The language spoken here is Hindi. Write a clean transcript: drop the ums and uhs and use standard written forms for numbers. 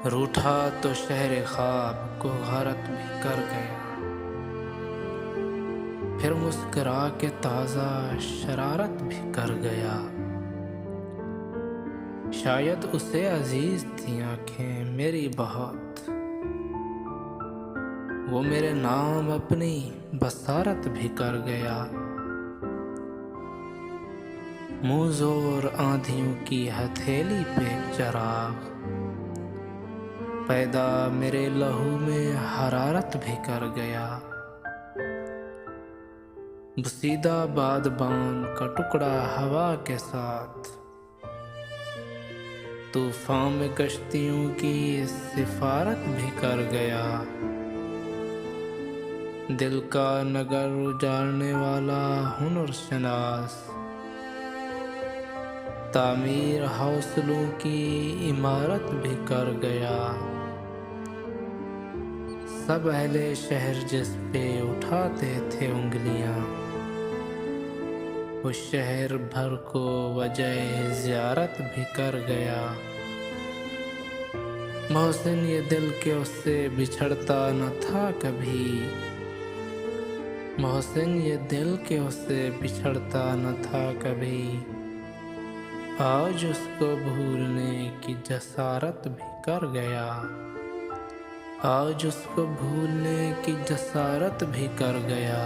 रूठा तो शहर ख्वाब को गारत भी कर गया, फिर मुस्कुरा के ताज़ा शरारत भी कर गया। शायद उसे अजीज थी आंखें मेरी बहुत, वो मेरे नाम अपनी बसारत भी कर गया। मुँह जोर आंधियों की हथेली पे चराग, पैदा मेरे लहू में हरारत भी कर गया। बुसीदा बादबान का टुकड़ा हवा के साथ, तूफान में कश्तियों की सिफारत भी कर गया। दिल का नगर उजाड़ने वाला हुनर शनास, तामीर हौसलों की इमारत भी कर गया। सब अहले शहर जिस पे उठाते थे उंगलियां, वो शहर भर को वजह ज़ियारत भी कर गया। मोहसिन ये दिल के उससे बिछड़ता न था कभी, मोहसिन ये दिल के उससे बिछड़ता न था कभी। आज उसको भूलने की जसारत भी कर गया, आज उसको भूलने की जसारत भी कर गया।